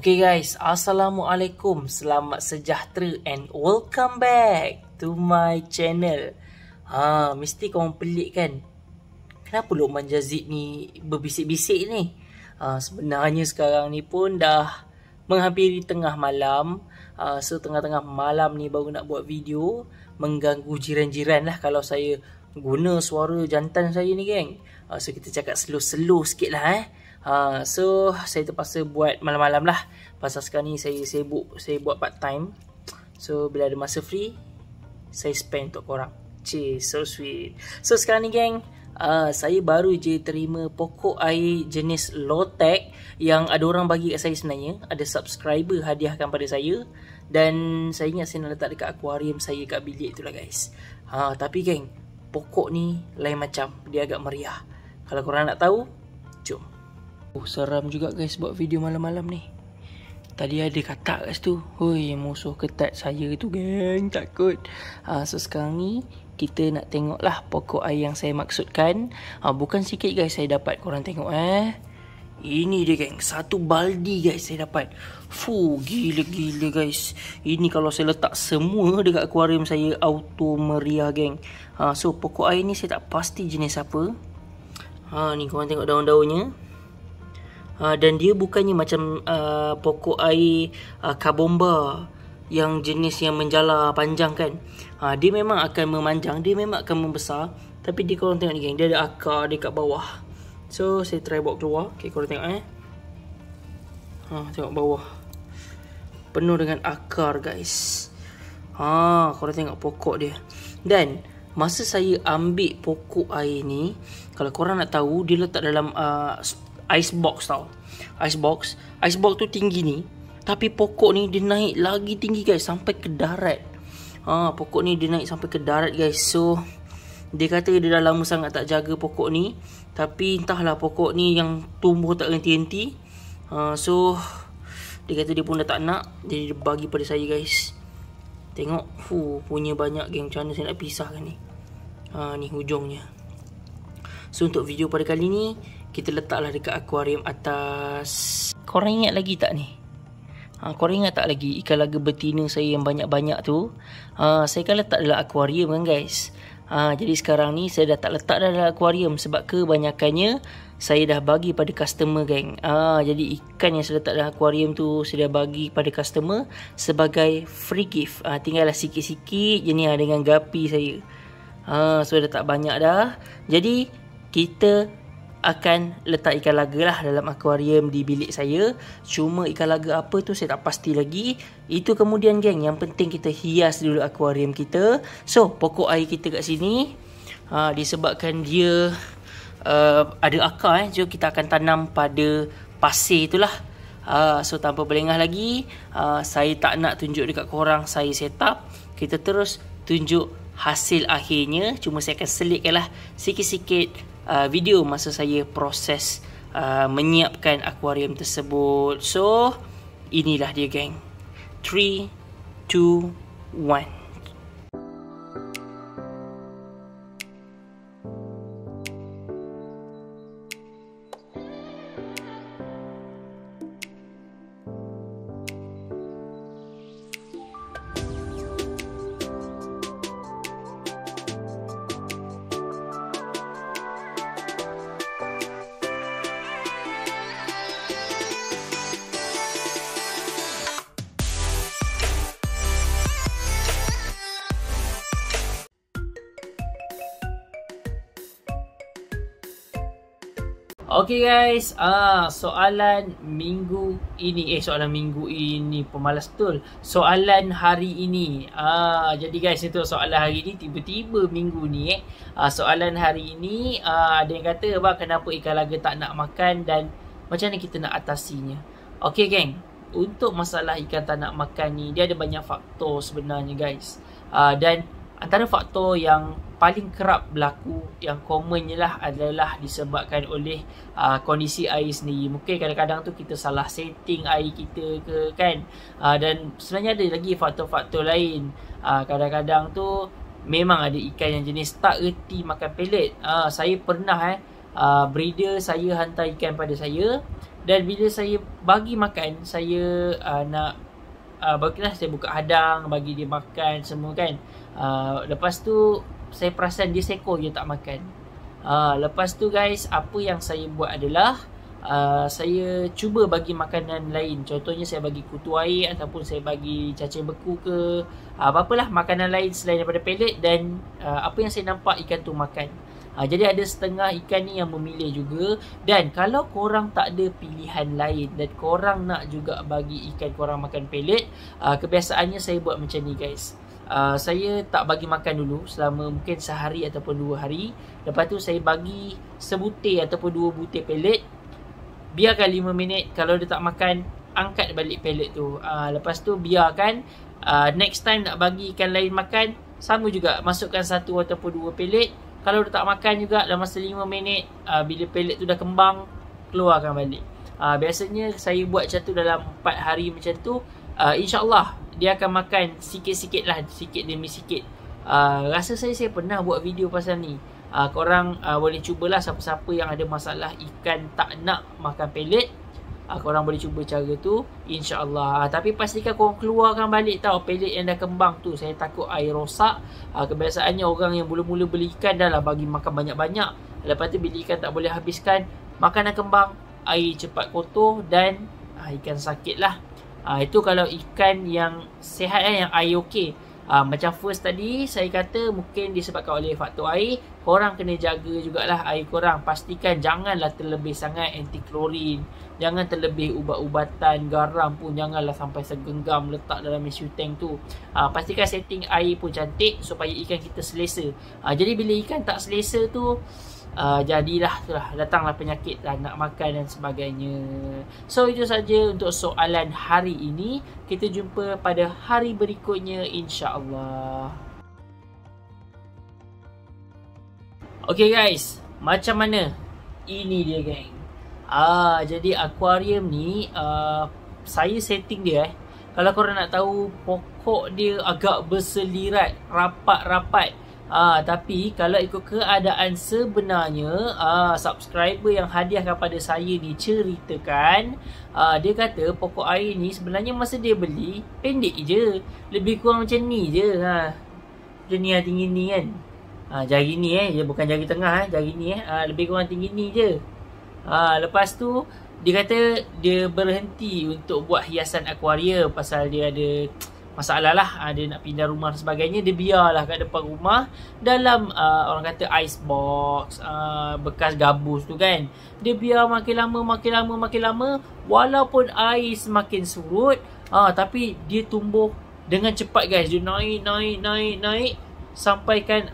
Okay guys, Assalamualaikum, selamat sejahtera and welcome back to my channel. Mesti korang pelik kan? Kenapa Luqman Jazid ni berbisik-bisik ni? Sebenarnya sekarang ni pun dah menghampiri tengah malam. So tengah-tengah malam ni baru nak buat video, mengganggu jiran-jiran lah kalau saya guna suara jantan saya ni geng. So kita cakap slow-slow sikit lah So saya terpaksa buat malam-malam lah. Pasal sekarang ni saya sibuk, saya buat part time. So bila ada masa free, saya spend untuk korang. So sweet. So sekarang ni geng, saya baru je terima pokok air jenis low-tech yang ada orang bagi kat saya sebenarnya. Ada subscriber hadiahkan pada saya. Dan saya ingat saya nak letak dekat akuarium saya kat bilik tu lah guys. Tapi geng, pokok ni lain macam. Dia agak meriah. Kalau korang nak tahu, jom. Seram juga guys buat video malam-malam ni. Tadi ada katak kat situ. Hoi, musuh ketat saya tu geng. Takut. So sekarang ni kita nak tengok lah pokok air yang saya maksudkan. Bukan sikit guys saya dapat. Korang tengok ini dia geng. Satu baldi guys saya dapat. Gila-gila guys. Ini kalau saya letak semua dekat akuarium saya, auto meriah geng. So pokok air ni saya tak pasti jenis apa. Ni korang tengok daun-daunnya. Dan dia bukannya macam pokok air kabomba yang jenis yang menjala panjang kan. Dia memang akan memanjang, dia memang akan membesar. Tapi dia korang tengok ni geng, dia ada akar dia kat bawah. So saya try bawa keluar. Okay, korang tengok tengok bawah, penuh dengan akar guys. Korang tengok pokok dia. Dan masa saya ambil pokok air ni, kalau korang nak tahu, dia letak dalam ice box tau. Ice box tu tinggi ni, tapi pokok ni dia naik lagi tinggi guys, sampai ke darat. Pokok ni dia naik sampai ke darat guys. So dia kata dia dah lama sangat tak jaga pokok ni, tapi entahlah pokok ni yang tumbuh tak henti-henti. So dia kata dia pun dah tak nak, jadi dia bagi pada saya guys. Tengok, punya banyak geng. Macam mana saya nak pisahkan ni? Ni hujungnya. So untuk video pada kali ni, kita letaklah dekat akuarium atas. Korang ingat lagi tak ni? Korang ingat tak lagi ikan laga betina saya yang banyak-banyak tu? Saya kan letak dalam akuarium kan guys. Jadi sekarang ni saya dah tak letak dalam akuarium, sebab kebanyakannya saya dah bagi pada customer geng. Jadi ikan yang saya letak dalam akuarium tu saya dah bagi pada customer sebagai free gift. Tinggallah sikit-sikit je ni dengan gapi saya. So dah tak banyak dah. Jadi kita akan letak ikan laga lah dalam akuarium di bilik saya. Cuma ikan laga apa tu saya tak pasti lagi. Itu kemudian geng, yang penting kita hias dulu akuarium kita. So pokok air kita kat sini, disebabkan dia ada akar so kita akan tanam pada pasir itulah. So tanpa berlengah lagi, saya tak nak tunjuk dekat korang saya set up. Kita terus tunjuk hasil akhirnya. Cuma saya akan selitkanlah sikit-sikit video masa saya proses menyiapkan akuarium tersebut. So inilah dia geng. 3, 2, 1. Okay guys, soalan minggu ini, pemalas betul. Soalan hari ini. Jadi guys, itu soalan hari ini tiba-tiba minggu ni soalan hari ini ada yang kata, "Bang, kenapa ikan laga tak nak makan dan macam mana kita nak atasinya?" Okay geng, untuk masalah ikan tak nak makan ni, dia ada banyak faktor sebenarnya guys. Dan antara faktor yang paling kerap berlaku, yang commonnya lah, adalah disebabkan oleh kondisi air sendiri. Mungkin kadang-kadang tu kita salah setting air kita ke kan. Dan sebenarnya ada lagi faktor-faktor lain. Kadang-kadang tu memang ada ikan yang jenis tak reti makan pelet. Saya pernah breeder saya hantar ikan pada saya, Dan bila saya bagi makan, saya nak bagilah saya buka hadang, bagi dia makan semua kan. Lepas tu saya perasan dia seekor je tak makan. Lepas tu guys, apa yang saya buat adalah saya cuba bagi makanan lain. Contohnya saya bagi kutu air, ataupun saya bagi cacing beku ke, apa-apalah makanan lain selain daripada pellet. Dan apa yang saya nampak, ikan tu makan. Jadi ada setengah ikan ni yang memilih juga. Dan kalau korang tak ada pilihan lain dan korang nak juga bagi ikan korang makan pellet, kebiasaannya saya buat macam ni guys. Saya tak bagi makan dulu selama mungkin sehari ataupun 2 hari. Lepas tu saya bagi sebutir ataupun 2 butir pellet. Biarkan 5 minit. Kalau dia tak makan, angkat balik pellet tu. Lepas tu biarkan. Next time nak bagi ikan lain makan, sama juga, masukkan 1 ataupun 2 pellet. Kalau dia tak makan juga dalam masa 5 minit, bila pellet tu dah kembang, keluarkan balik. Biasanya saya buat macam tu dalam 4 hari macam tu. InsyaAllah dia akan makan sikit-sikit lah, sikit demi sikit. Rasa saya pernah buat video pasal ni. Korang boleh cubalah, siapa-siapa yang ada masalah ikan tak nak makan pellet, korang boleh cuba cara tu, InsyaAllah. Tapi pastikan korang keluarkan balik tau pellet yang dah kembang tu. Saya takut air rosak. Kebiasaannya orang yang mula-mula beli ikan dah lah bagi makan banyak-banyak. Lepas tu bila ikan tak boleh habiskan makanan kembang, air cepat kotor dan ikan sakit lah. Itu kalau ikan yang sihat, yang air okey. Macam first tadi saya kata mungkin disebabkan oleh faktor air. Korang kena jaga jugalah air korang. Pastikan janganlah terlebih sangat anti-klorin, jangan terlebih ubat-ubatan, garam pun janganlah sampai segenggam letak dalam issue tank tu. Pastikan setting air pun cantik supaya ikan kita selesa. Jadi bila ikan tak selesa tu, jadilah datanglah penyakit lah, nak makan dan sebagainya. So itu saja untuk soalan hari ini. Kita jumpa pada hari berikutnya insya-Allah. Okay guys, macam mana? Ini dia geng. Jadi akuarium ni saya setting dia Kalau korang nak tahu, pokok dia agak berselirat, rapat-rapat. Tapi kalau ikut keadaan sebenarnya, subscriber yang hadiah kepada saya ni ceritakan, dia kata pokok air ni sebenarnya masa dia beli pendek je, lebih kurang macam ni je. Macam ni tinggi ni kan. Jari ni dia bukan jari tengah, jari ni lebih kurang tinggi ni je. Lepas tu dia kata dia berhenti untuk buat hiasan akuarium pasal dia ada masalah lah, dia nak pindah rumah dan sebagainya. Dia biarlah kat depan rumah dalam orang kata ice box, bekas gabus tu kan. Dia biar makin lama walaupun air semakin surut, tapi dia tumbuh dengan cepat guys. Dia naik sampaikan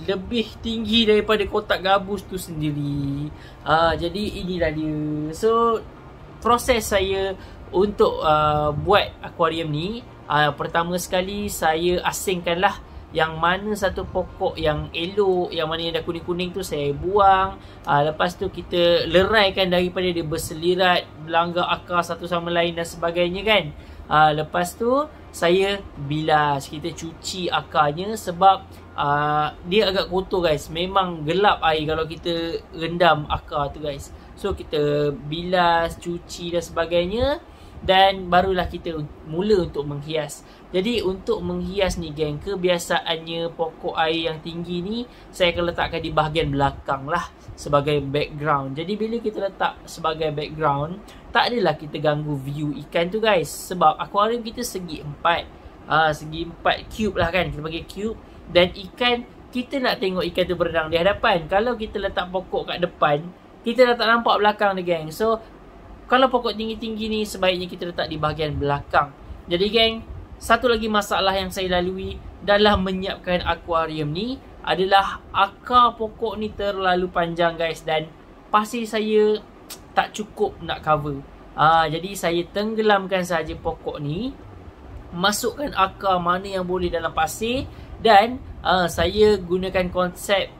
lebih tinggi daripada kotak gabus tu sendiri. Jadi inilah dia. So proses saya untuk buat akuarium ni, pertama sekali saya asingkanlah yang mana satu pokok yang elok, yang mana yang dah kuning-kuning tu saya buang. Lepas tu kita leraikan daripada dia berselirat, melanggar akar satu sama lain dan sebagainya kan. Lepas tu saya bilas, kita cuci akarnya sebab dia agak kotor guys. Memang gelap air kalau kita rendam akar tu guys. So kita bilas, cuci dan sebagainya, dan barulah kita mula untuk menghias. Jadi untuk menghias ni geng, kebiasaannya pokok air yang tinggi ni saya akan letakkan di bahagian belakang lah sebagai background. Jadi bila kita letak sebagai background, tak adalah kita ganggu view ikan tu guys. Sebab akuarium kita segi 4, segi 4 cube lah kan, kita bagi cube. Dan ikan, kita nak tengok ikan tu berenang di hadapan. Kalau kita letak pokok kat depan, kita dah tak nampak belakang ni geng. So kalau pokok tinggi-tinggi ni sebaiknya kita letak di bahagian belakang. Jadi geng, satu lagi masalah yang saya lalui dalam menyiapkan akuarium ni adalah akar pokok ni terlalu panjang guys, dan pasir saya tak cukup nak cover. Jadi saya tenggelamkan saja pokok ni, masukkan akar mana yang boleh dalam pasir, dan saya gunakan konsep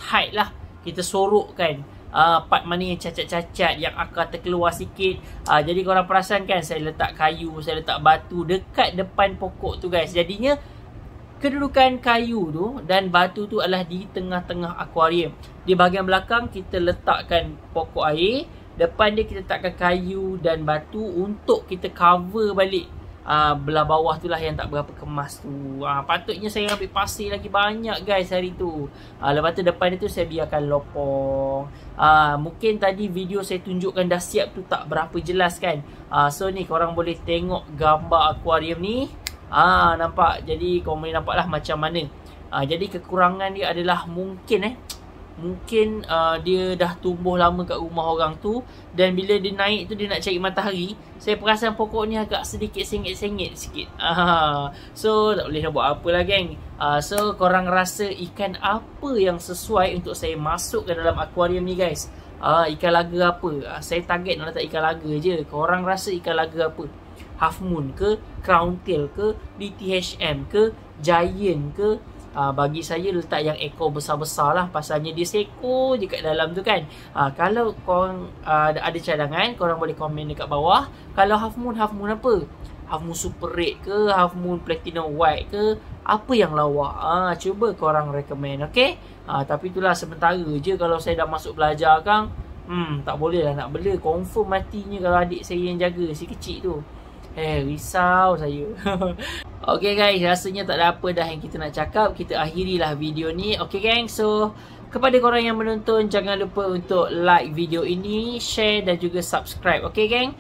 height lah. Kita sorokkan part mana yang cacat-cacat, yang akar terkeluar sikit. Jadi korang perasan kan, saya letak kayu, saya letak batu dekat depan pokok tu guys. Jadinya kedudukan kayu tu dan batu tu adalah di tengah-tengah akuarium. Di bahagian belakang kita letakkan pokok air, Depan dia kita takkan kayu dan batu untuk kita cover balik belah bawah tu lah yang tak berapa kemas tu. Patutnya saya ambil pasir lagi banyak guys hari tu. Lepas tu depan dia tu saya biarkan lopong. Mungkin tadi video saya tunjukkan dah siap tu tak berapa jelas kan. So ni korang boleh tengok gambar akuarium ni. Nampak? Jadi korang boleh nampak lah macam mana. Jadi kekurangan dia adalah mungkin dia dah tumbuh lama kat rumah orang tu. Dan bila dia naik tu dia nak cari matahari, saya perasan pokok ni agak sedikit sengit-sengit sikit. So tak boleh nak buat apa lah geng. So korang rasa ikan apa yang sesuai untuk saya masuk ke dalam akuarium ni guys? Ikan laga apa? Saya target nak letak ikan laga je. Korang rasa ikan laga apa? Half moon ke? Crown tail ke? DTHM ke? Giant ke? Bagi saya letak yang ekor besar-besar lah. Pasalnya dia seekor je kat dalam tu kan. Kalau korang ada cadangan, korang boleh komen dekat bawah. Kalau half moon apa? Half moon super red ke? Half moon platinum white ke? Apa yang lawa? Cuba korang recommend, okay? Tapi itulah sementara je. Kalau saya dah masuk belajar kan, tak boleh lah nak bela. Confirm matinya kalau adik saya yang jaga si kecil tu. Risau saya. Okay guys, rasanya tak ada apa dah yang kita nak cakap. Kita akhirilah video ni. Okay gang, so kepada korang yang menonton, jangan lupa untuk like video ini, share dan juga subscribe. Okay gang,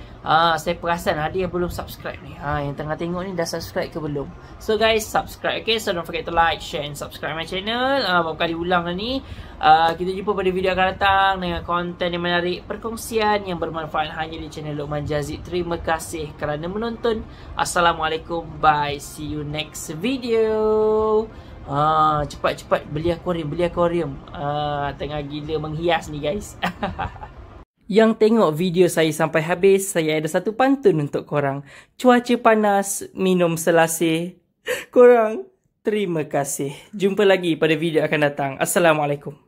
saya perasan ada yang belum subscribe ni. Yang tengah tengok ni dah subscribe ke belum? So guys, subscribe. Okay, so don't forget to like, share and subscribe my channel. Berapa kali ulang lah ni. Kita jumpa pada video akan datang dengan konten yang menarik, perkongsian yang bermanfaat hanya di channel Luqman Jazid. Terima kasih kerana menonton. Assalamualaikum, bye, see you next video. Cepat-cepat beli akuarium. Tengah gila menghias ni guys. Yang tengok video saya sampai habis, saya ada satu pantun untuk korang. Cuaca panas, minum selasih. Korang, terima kasih. Jumpa lagi pada video akan datang. Assalamualaikum.